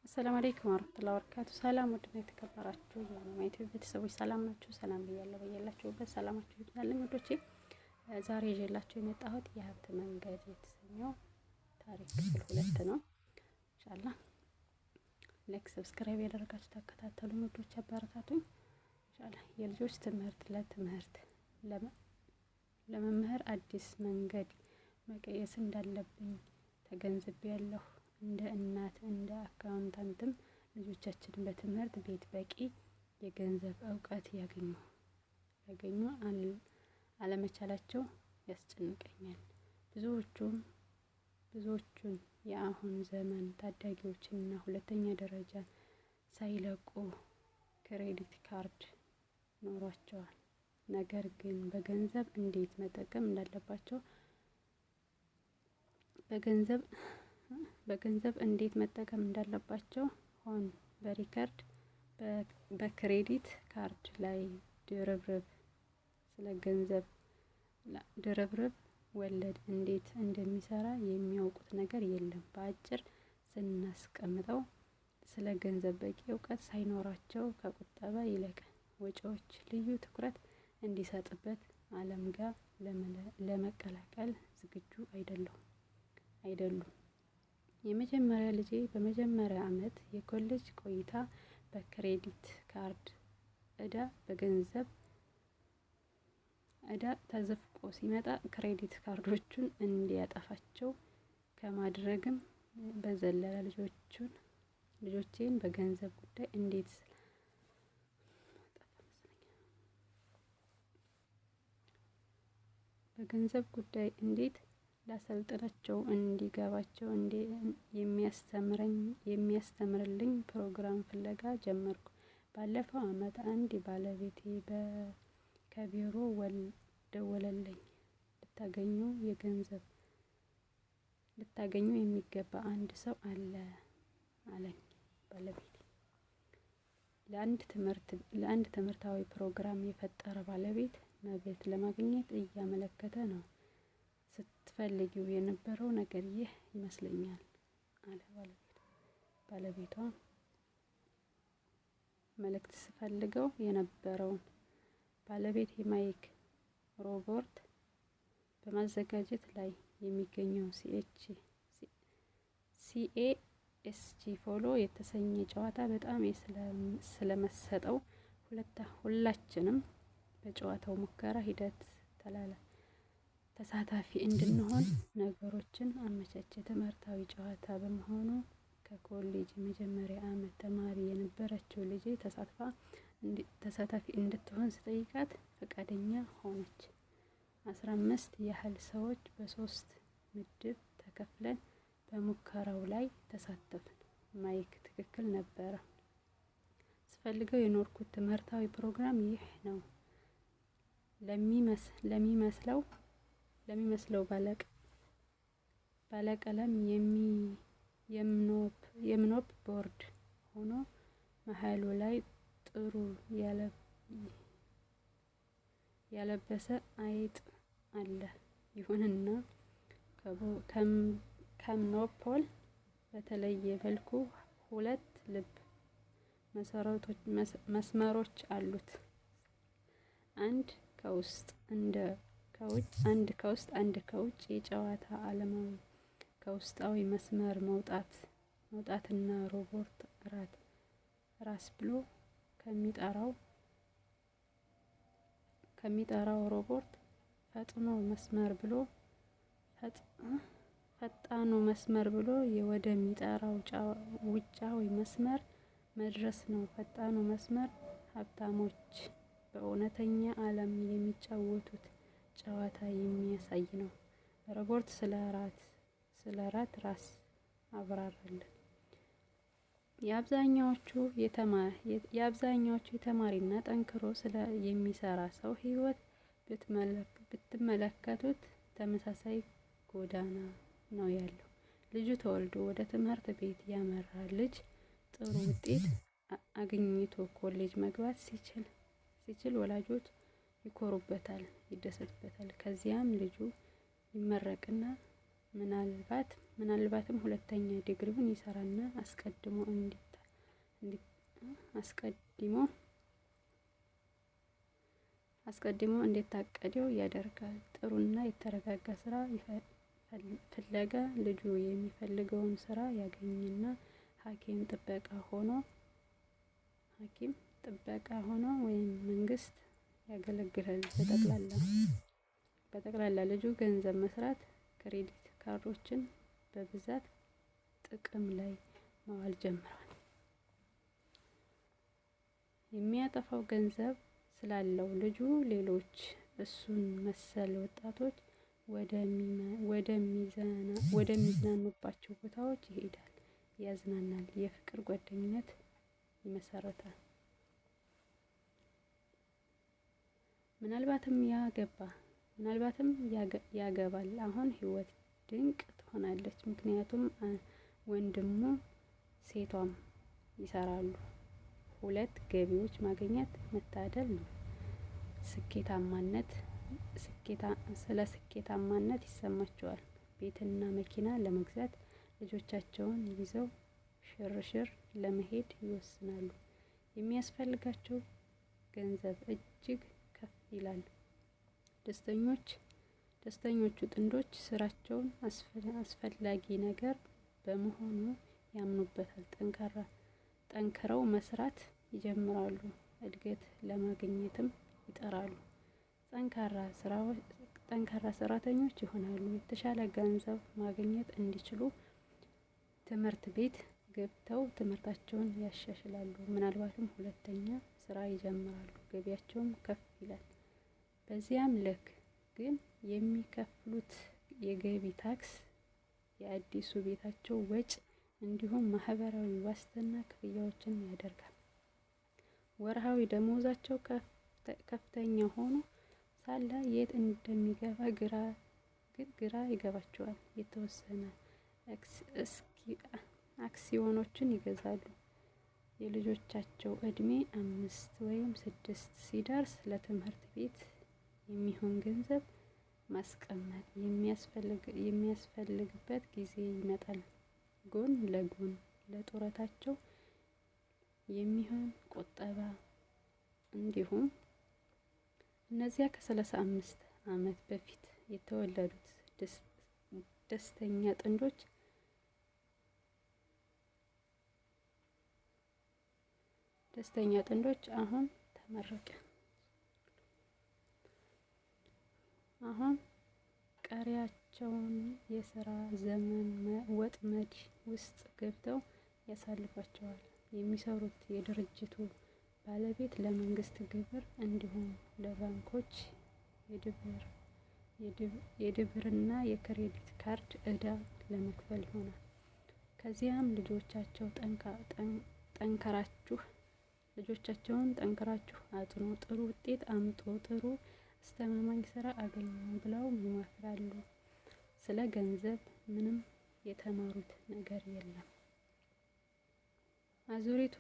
አሰላሙ አለይኩም ወራህመቱላሂ ወበረካቱ። ሰላም ወድና የተከበራችሁ የማይቱ ቤተሰቦች ሰላም ናችሁ? ሰላም ብያለሁ። በያላችሁበት ሰላማችሁ ይብዛልኝ ወዶቼ። ዛሬ ይዤላችሁ የመጣሁት የሀብት መንገድ የተሰኘው ታሪክ ክፍል 2 ነው። ኢንሻአላህ ላይክ ሰብስክራይብ ያደረጋችሁ ተከታተሉ ወዶች፣ አበረታቱኝ። ኢንሻአላህ የልጆች ትምህርት ለመምህር አዲስ መንገድ መቀየስ እንዳለብኝ ተገንዝቤያለሁ። እንደ እናት እንደ አካውንታንትም ልጆቻችን በትምህርት ቤት በቂ የገንዘብ እውቀት ያገኙ አለመቻላቸው ያስጨንቀኛል። ብዙዎቹን የአሁን ዘመን ታዳጊዎችና ሁለተኛ ደረጃ ሳይለቁ ክሬዲት ካርድ ኖሯቸዋል። ነገር ግን በገንዘብ እንዴት መጠቀም እንዳለባቸው ሆን በክሬዲት ካርድ ላይ ድርብርብ ወለድ እንዴት እንደሚሰራ የሚያውቁት ነገር የለም። በአጭር ስናስቀምጠው ስለ ገንዘብ በቂ እውቀት ሳይኖራቸው ከቁጠባ ይልቅ ወጪዎች ልዩ ትኩረት እንዲሰጥበት ዓለም ጋር ለመቀላቀል ዝግጁ አይደሉም። የመጀመሪያ ልጄ በመጀመሪያ ዓመት የኮሌጅ ቆይታ በክሬዲት ካርድ ዕዳ ተዘፍቆ ሲመጣ ክሬዲት ካርዶቹን እንዲያጠፋቸው ከማድረግም በዘለለ ልጆቼን በገንዘብ ጉዳይ እንዴት ላሰልጥናቸው እንዲገባቸው የሚያስተምርልኝ ፕሮግራም ፍለጋ ጀመርኩ። ባለፈው ዓመት አንድ ባለቤቴ ከቢሮ ደወለልኝ። ልታገኙ የሚገባ አንድ ሰው አለ አለኝ። ባለቤቴ ለአንድ ትምህርታዊ ፕሮግራም የፈጠረ ባለቤት መብት ለማግኘት እያመለከተ ነው። ስትፈልጊው የነበረው ነገር ይህ ይመስለኛል አለ ባለቤቷ። መልእክት ስፈልገው የነበረውን ባለቤት የማይክ ሮቦርት በማዘጋጀት ላይ የሚገኘው ሲኤስጂ ፎሎ የተሰኘ ጨዋታ በጣም ስለመሰጠው ሁላችንም በጨዋታው ሙከራ ሂደት ተሳታፊ እንድንሆን ነገሮችን አመቻቸ። ትምህርታዊ ጨዋታ በመሆኑ ከኮሌጅ የመጀመሪያ ዓመት ተማሪ የነበረችው ልጄ ተሳታፊ እንድትሆን ስጠይቃት ፈቃደኛ ሆነች። 15 ያህል ሰዎች በ3 ምድብ ተከፍለን በሙከራው ላይ ተሳተፍን። ማይክ ትክክል ነበረ። ስፈልገው የኖርኩት ትምህርታዊ ፕሮግራም ይህ ነው ለሚመስለው ባለቀለም የምኖፕ ቦርድ ሆኖ መሃሉ ላይ ጥሩ ያለበሰ አይጥ አለ። ይሁንና ከምኖፖል በተለየ መልኩ 2 ልብ መስመሮች አሉት። አንድ ከውስጥ አንድ ከውጭ። የጨዋታ ዓላማው ከውስጣዊ መስመር መውጣትና ሮቦርት ራስ ብሎ ከሚጠራው ሮቦርት ፈጣኑ መስመር ብሎ ወደሚጠራው ውጫዊ መስመር መድረስ ነው። ፈጣኑ መስመር ሀብታሞች በእውነተኛ ዓለም የሚጫወቱት ጨዋታ የሚያሳይ ነው። ሮቦርት ስለ ራስ አብራራለን። የአብዛኛዎቹ የተማሪና ጠንክሮ የሚሰራ ሰው ህይወት ብትመለከቱት ተመሳሳይ ጎዳና ነው ያለው። ልጁ ተወልዶ ወደ ትምህርት ቤት ያመራ ልጅ ጥሩ ውጤት አግኝቶ ኮሌጅ መግባት ሲችል ወላጆች ይኮሩበታል፣ ይደሰቱበታል። ከዚያም ልጁ ይመረቅና ምናልባት ምናልባትም ሁለተኛ ዲግሪውን ይሰራና አስቀድሞ እንዲታቀደው ያደርጋል። ጥሩና የተረጋጋ ስራ ፍለጋ ልጁ የሚፈልገውን ስራ ያገኝና ሐኪም ጥበቃ ሆኖ ወይም መንግስት ያገለግላል። በጠቅላላ ልጁ ገንዘብ መስራት፣ ክሬዲት ካርዶችን በብዛት ጥቅም ላይ ማዋል ጀምሯል። የሚያጠፋው ገንዘብ ስላለው ልጁ ሌሎች እሱን መሰል ወጣቶች ወደሚዝናኑባቸው ቦታዎች ይሄዳል፣ ያዝናናል፣ የፍቅር ጓደኝነት ይመሰርታል። ምናልባትም ያገባል። አሁን ህይወት ድንቅ ትሆናለች፣ ምክንያቱም ወንድሙ ሴቷም ይሰራሉ። ሁለት ገቢዎች ማግኘት መታደል ነው። ስለ ስኬታማነት ይሰማቸዋል። ቤትና መኪና ለመግዛት ልጆቻቸውን ይዘው ሽርሽር ለመሄድ ይወስናሉ። የሚያስፈልጋቸው ገንዘብ እጅግ ከፍ ይላል። ደስተኞቹ ጥንዶች ስራቸውን አስፈላጊ ነገር በመሆኑ ያምኑበታል። ጠንክረው መስራት ይጀምራሉ፣ እድገት ለማግኘትም ይጥራሉ። ጠንካራ ሰራተኞች ይሆናሉ። የተሻለ ገንዘብ ማግኘት እንዲችሉ ትምህርት ቤት ገብተው ትምህርታቸውን ያሻሽላሉ። ምናልባትም ሁለተኛ ስራ ይጀምራሉ፣ ገቢያቸውም ከፍ ይላል። በዚያም ልክ ግን የሚከፍሉት የገቢ ታክስ፣ የአዲሱ ቤታቸው ወጪ እንዲሁም ማህበራዊ ዋስትና ክፍያዎችን ያደርጋል። ወርሃዊ ደመወዛቸው ከፍተኛ ሆኖ ሳለ የት እንደሚገባ ግራ ይገባቸዋል። የተወሰነ አክሲዮኖችን ይገዛሉ። የልጆቻቸው እድሜ 5 ወይም 6 ሲደርስ ለትምህርት ቤት የሚሆን ገንዘብ ማስቀመጥ የሚያስፈልግበት ጊዜ ይመጣል። ጎን ለጎን ለጡረታቸው የሚሆን ቁጠባ እንዲሁም እነዚያ ከ35 ዓመት በፊት የተወለዱት ደስተኛ ጥንዶች አሁን ቀሪያቸውን የስራ ዘመን ወጥመድ ውስጥ ገብተው ያሳልፏቸዋል። የሚሰሩት የድርጅቱ ባለቤት ለመንግስት ግብር እንዲሁም ለባንኮች የድብርና የክሬዲት ካርድ ዕዳ ለመክፈል ይሆናል። ከዚያም ልጆቻቸውን ጠንክራችሁ አጥኑ፣ ጥሩ ውጤት አምጡ፣ ጥሩ አስተማማኝ ስራ አገኙ ብለው ይመክራሉ። ስለ ገንዘብ ምንም የተማሩት ነገር የለም። አዙሪቱ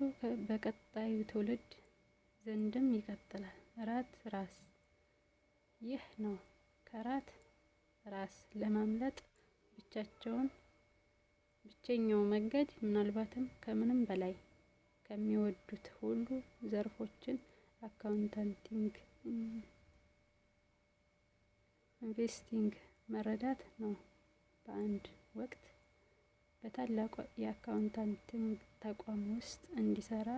በቀጣዩ ትውልድ ዘንድም ይቀጥላል። ራት ራስ ይህ ነው። ከራት ራስ ለማምለጥ ብቸኛው መንገድ ምናልባትም ከምንም በላይ ከሚወዱት ሁሉ ዘርፎችን አካውንቲንግ፣ ኢንቨስቲንግ መረዳት ነው። በአንድ ወቅት በታላቁ የአካውንቲንግ ተቋም ውስጥ እንዲሰራ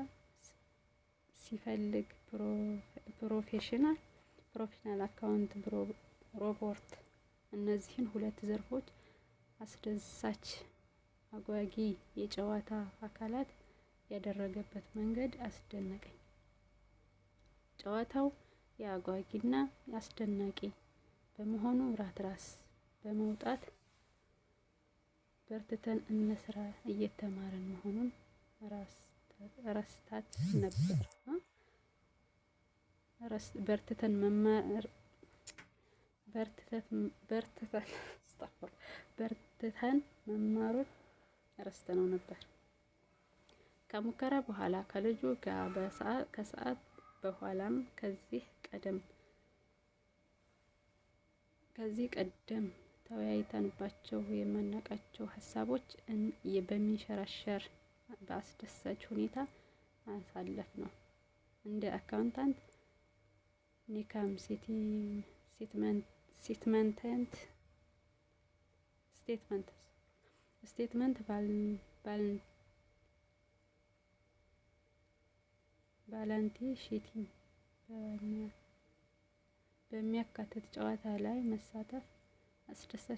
ሲፈልግ ፕሮፌሽናል አካውንት ሮቦት እነዚህን ሁለት ዘርፎች አስደሳች፣ አጓጊ የጨዋታ አካላት ያደረገበት መንገድ አስደነቀኝ። ጨዋታው የአጓጊና አስደናቂ በመሆኑ ራስ በመውጣት በርትተን እንስራ እየተማርን መሆኑን ረስታት ነበር። በርትተን መማሩን ረስተነው ነበር። ከሙከራ በኋላ ከልጁ ጋር ከሰዓት በኋላም ከዚህ ቀደም ተወያይተንባቸው የማናውቃቸው ሀሳቦች በሚንሸራሸር በአስደሳች ሁኔታ አሳለፍ ነው። እንደ አካውንታንት ኒካም ስቴትመንት ባላንቲ ሺቲንግ በሚያካትት ጨዋታ ላይ መሳተፍ አስደሳች